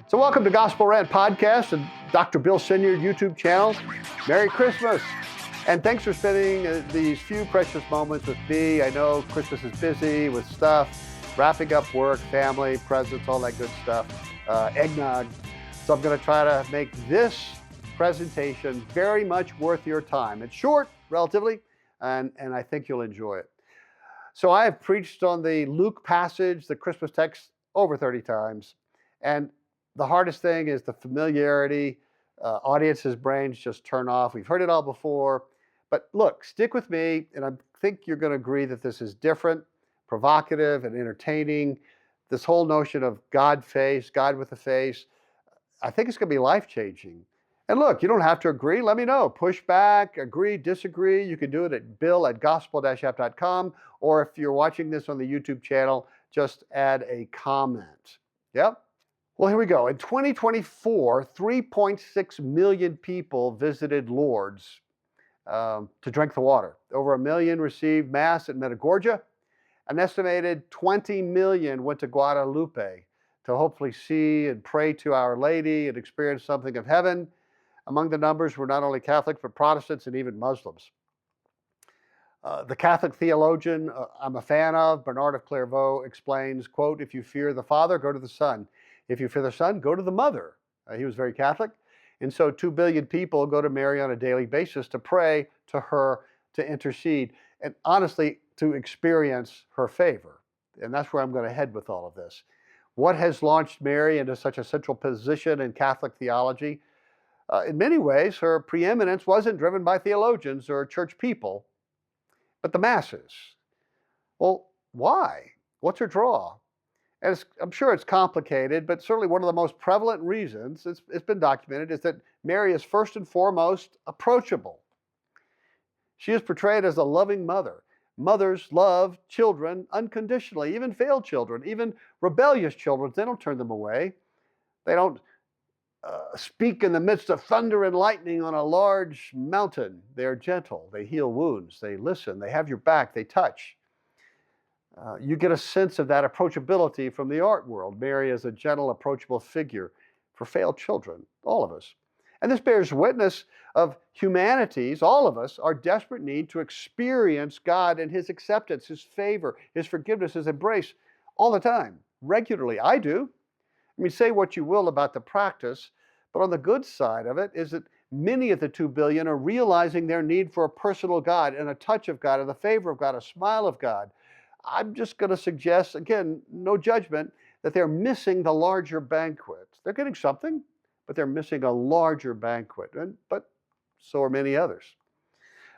So welcome to Gospel Rant Podcast and DrBillSenyard YouTube channel. Merry Christmas. And thanks for spending these few precious moments with me. I know Christmas is busy with stuff, wrapping up work, family, presents, all that good stuff, eggnog. So I'm going to try to make this presentation very much worth your time. It's short, relatively, and I think you'll enjoy it. So I have preached on the Luke passage, the Christmas text, over 30 times. And the hardest thing is the familiarity. Audiences' brains just turn off. We've heard it all before. But look, stick with me, and I think you're going to agree that this is different, provocative, and entertaining. This whole notion of God face, God with a face, I think it's going to be life-changing. And look, you don't have to agree. Let me know. Push back, agree, disagree. You can do it at bill@gospel-app.com, or if you're watching this on the YouTube channel, just add a comment. Yep. Well, here we go. In 2024, 3.6 million people visited Lourdes to drink the water. Over 1 million received Mass at Medjugorje. An estimated 20 million went to Guadalupe to hopefully see and pray to Our Lady and experience something of heaven. Among the numbers were not only Catholics, but Protestants and even Muslims. The Catholic theologian I'm a fan of, Bernard of Clairvaux, explains, quote, "If you fear the Father, go to the Son. If you fear the Son, go to the Mother." He was very Catholic. And so 2 billion people go to Mary on a daily basis to pray to her, to intercede, and honestly, to experience her favor. And that's where I'm going to head with all of this. What has launched Mary into such a central position in Catholic theology? In many ways, her preeminence wasn't driven by theologians or church people, but the masses. Well, why? What's her draw? And I'm sure it's complicated, but certainly one of the most prevalent reasons, it's been documented, is that Mary is first and foremost approachable. She is portrayed as a loving mother. Mothers love children unconditionally, even failed children, even rebellious children. They don't turn them away. They don't speak in the midst of thunder and lightning on a large mountain. They are gentle. They heal wounds. They listen. They have your back. They touch. You get a sense of that approachability from the art world. Mary is a gentle, approachable figure for failed children, all of us. And this bears witness of humanity's, all of us, our desperate need to experience God and His acceptance, His favor, His forgiveness, His embrace all the time, regularly. I do. I mean, say what you will about the practice, but on the good side of it is that many of the 2 billion are realizing their need for a personal God and a touch of God and the favor of God, a smile of God. I'm just going to suggest, again, no judgment, that they're missing the larger banquet. They're getting something, but they're missing a larger banquet, but so are many others.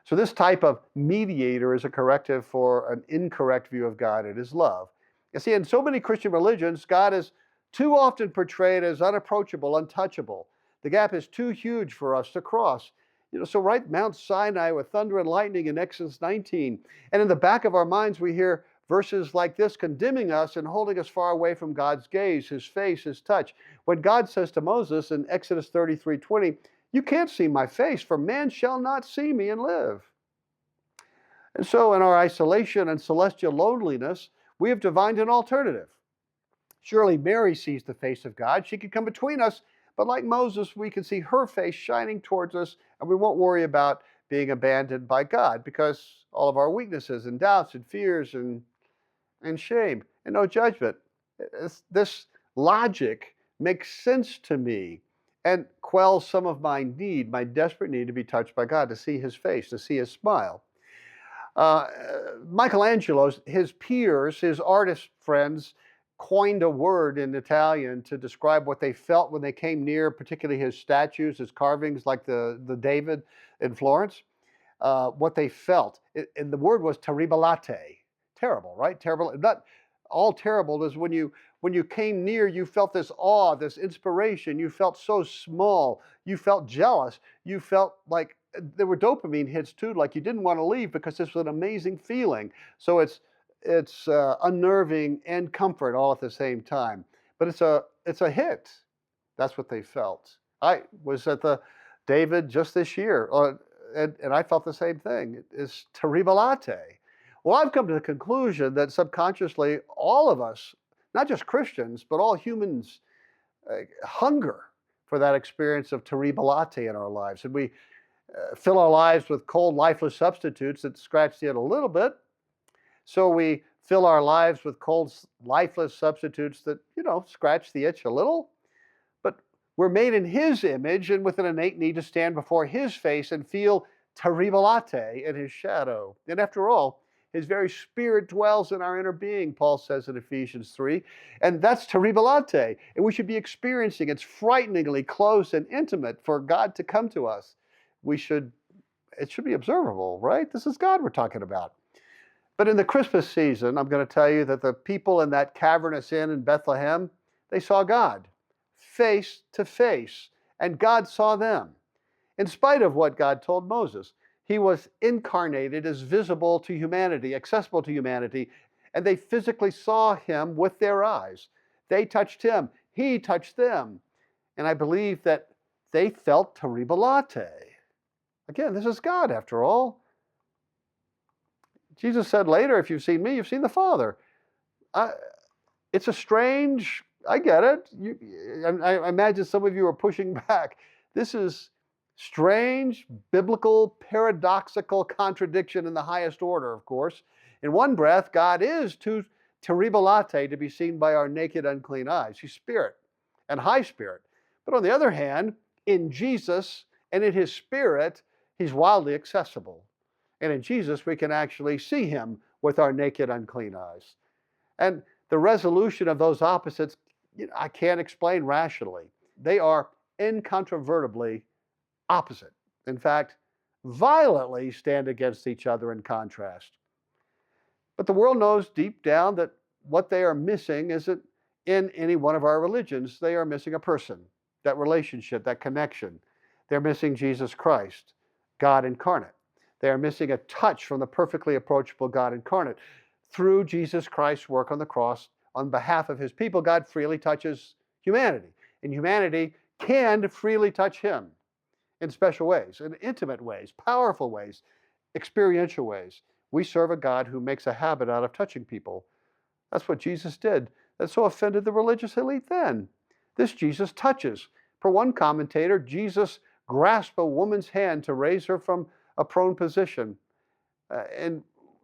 So this type of mediator is a corrective for an incorrect view of God and His love. You see, in so many Christian religions, God is too often portrayed as unapproachable, untouchable. The gap is too huge for us to cross. So right Mount Sinai with thunder and lightning in Exodus 19. And in the back of our minds, we hear verses like this condemning us and holding us far away from God's gaze, His face, His touch. When God says to Moses in Exodus 33:20, "You can't see my face, for man shall not see me and live." And so in our isolation and celestial loneliness, we have divined an alternative. Surely Mary sees the face of God. She can come between us, but like Moses, we can see her face shining towards us, and we won't worry about being abandoned by God because all of our weaknesses and doubts and fears and shame, and no judgment. This logic makes sense to me and quells some of my need, my desperate need to be touched by God, to see His face, to see His smile. Michelangelo, his peers, his artist friends, coined a word in Italian to describe what they felt when they came near, particularly his statues, his carvings, like the David in Florence, what they felt. And the word was terribilate. Terrible, right? Terrible. Not all terrible is when you came near, you felt this awe, this inspiration. You felt so small. You felt jealous. You felt like there were dopamine hits too, like you didn't want to leave because this was an amazing feeling. So it's unnerving and comfort all at the same time. But it's a hit. That's what they felt. I was at the David just this year, and I felt the same thing. It's terribilate. Well, I've come to the conclusion that subconsciously, all of us, not just Christians, but all humans, hunger for that experience of terribilate in our lives. And we fill our lives with cold, lifeless substitutes that scratch the itch a little bit. So we fill our lives with cold, lifeless substitutes that, scratch the itch a little. But we're made in His image and with an innate need to stand before His face and feel terribilate in His shadow. And after all, His very Spirit dwells in our inner being, Paul says in Ephesians 3. And that's terribilate. And we should be experiencing it's frighteningly close and intimate for God to come to us. It should be observable, right? This is God we're talking about. But in the Christmas season, I'm going to tell you that the people in that cavernous inn in Bethlehem, they saw God face to face, and God saw them. In spite of what God told Moses, He was incarnated as visible to humanity, accessible to humanity, and they physically saw Him with their eyes. They touched Him, He touched them. And I believe that they felt terribilate. Again, this is God after all. Jesus said later, if you've seen me, you've seen the Father. It's a strange, I get it. I imagine some of you are pushing back. This is strange, biblical, paradoxical contradiction in the highest order, of course. In one breath, God is too terribilate to be seen by our naked, unclean eyes. He's Spirit and high Spirit. But on the other hand, in Jesus and in His Spirit, He's wildly accessible. And in Jesus, we can actually see Him with our naked, unclean eyes. And the resolution of those opposites, I can't explain rationally. They are incontrovertibly opposite. In fact, violently stand against each other in contrast. But the world knows deep down that what they are missing isn't in any one of our religions. They are missing a person, that relationship, that connection. They're missing Jesus Christ, God incarnate. They are missing a touch from the perfectly approachable God incarnate. Through Jesus Christ's work on the cross, on behalf of His people, God freely touches humanity. And humanity can freely touch Him in special ways, in intimate ways, powerful ways, experiential ways. We serve a God who makes a habit out of touching people. That's what Jesus did. That so offended the religious elite then. This Jesus touches. For one commentator, Jesus grasped a woman's hand to raise her from a prone position. In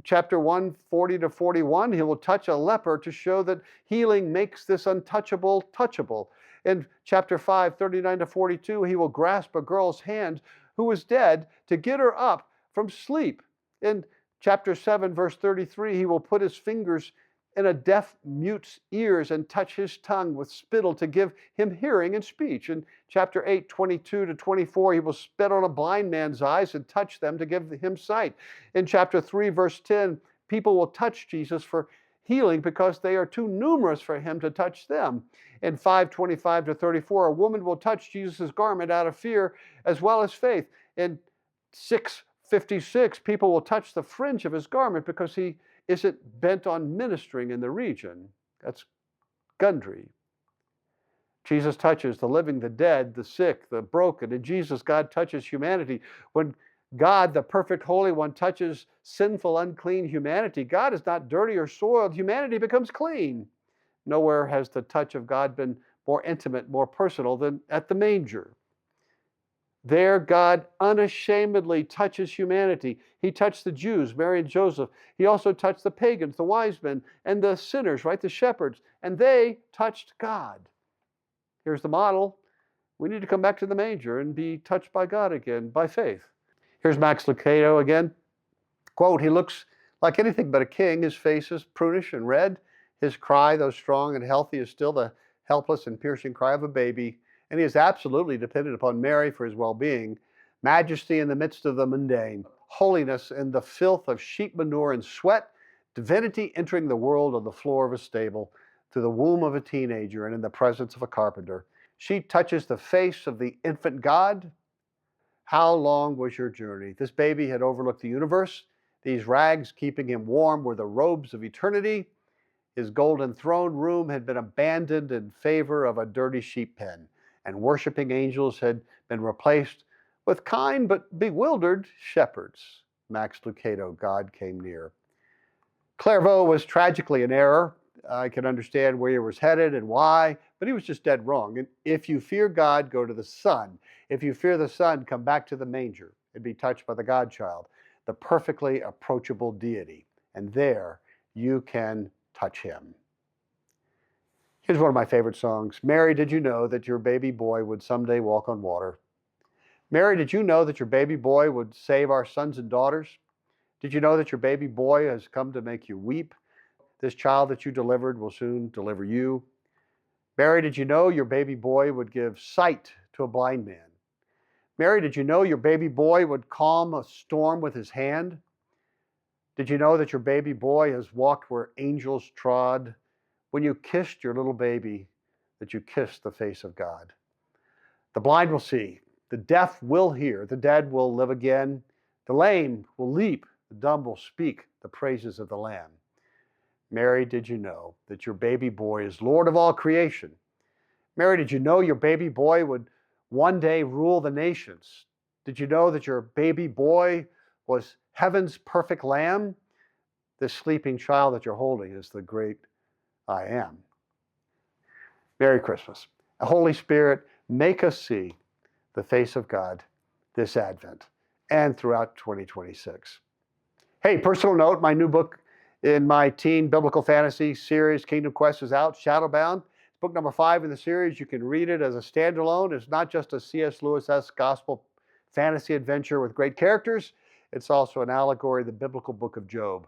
chapter 1, 40 to 41, He will touch a leper to show that healing makes this untouchable touchable. In chapter 5, 39 to 42, He will grasp a girl's hand who was dead to get her up from sleep. In chapter 7, verse 33, He will put His fingers in a deaf mute's ears and touch his tongue with spittle to give him hearing and speech. In chapter 8, 22 to 24, He will spit on a blind man's eyes and touch them to give him sight. In chapter 3, verse 10, people will touch Jesus for healing because they are too numerous for Him to touch them. In 5:25 to 34, a woman will touch Jesus' garment out of fear as well as faith. In 6:56, people will touch the fringe of His garment because He isn't bent on ministering in the region. That's Gundry. Jesus touches the living, the dead, the sick, the broken. In Jesus, God touches humanity. When God, the perfect Holy One, touches sinful, unclean humanity, God is not dirty or soiled. Humanity becomes clean. Nowhere has the touch of God been more intimate, more personal than at the manger. There, God unashamedly touches humanity. He touched the Jews, Mary and Joseph. He also touched the pagans, the wise men, and the sinners, right, the shepherds. And they touched God. Here's the model. We need to come back to the manger and be touched by God again, by faith. Here's Max Lucado again. Quote, He looks like anything but a king. His face is prunish and red. His cry, though strong and healthy, is still the helpless and piercing cry of a baby. And He is absolutely dependent upon Mary for His well-being. Majesty in the midst of the mundane, holiness in the filth of sheep manure and sweat, divinity entering the world on the floor of a stable, through the womb of a teenager and in the presence of a carpenter. She touches the face of the infant God. How long was your journey? This baby had overlooked the universe. These rags keeping Him warm were the robes of eternity. His golden throne room had been abandoned in favor of a dirty sheep pen, and worshiping angels had been replaced with kind but bewildered shepherds. Max Lucado, God came near. Clairvaux was tragically in error. I can understand where he was headed and why, but he was just dead wrong. And if you fear God, go to the Son. If you fear the Son, come back to the manger and be touched by the God-child, the perfectly approachable deity. And there you can touch him. Here's one of my favorite songs. Mary, did you know that your baby boy would someday walk on water? Mary, did you know that your baby boy would save our sons and daughters? Did you know that your baby boy has come to make you weep? This child that you delivered will soon deliver you. Mary, did you know your baby boy would give sight to a blind man? Mary, did you know your baby boy would calm a storm with his hand? Did you know that your baby boy has walked where angels trod? When you kissed your little baby, that you kissed the face of God. The blind will see, the deaf will hear, the dead will live again, the lame will leap, the dumb will speak the praises of the Lamb. Mary, did you know that your baby boy is Lord of all creation? Mary, did you know your baby boy would one day rule the nations? Did you know that your baby boy was heaven's perfect lamb? This sleeping child that you're holding is the great I am. Merry Christmas. Holy Spirit, make us see the face of God this Advent and throughout 2026. Hey, personal note, my new book in my teen biblical fantasy series, Kingdom Quest, is out, Shadowbound. It's book number 5 in the series. You can read it as a standalone. It's not just a C.S. Lewis-esque gospel fantasy adventure with great characters. It's also an allegory, the biblical book of Job.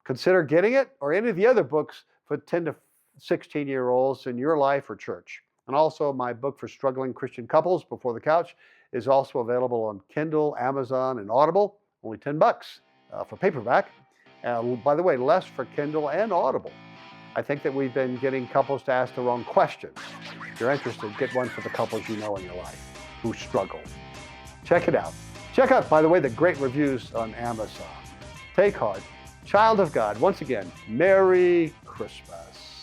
Consider getting it or any of the other books for 10 to 16-year-olds in your life or church. And also my book for struggling Christian couples, Before the Couch, is also available on Kindle, Amazon, and Audible. Only $10 for paperback. By the way, less for Kindle and Audible. I think that we've been getting couples to ask the wrong questions. If you're interested, get one for the couples you know in your life who struggle. Check it out. Check out, by the way, the great reviews on Amazon. Take heart. Child of God, once again, Merry Christmas.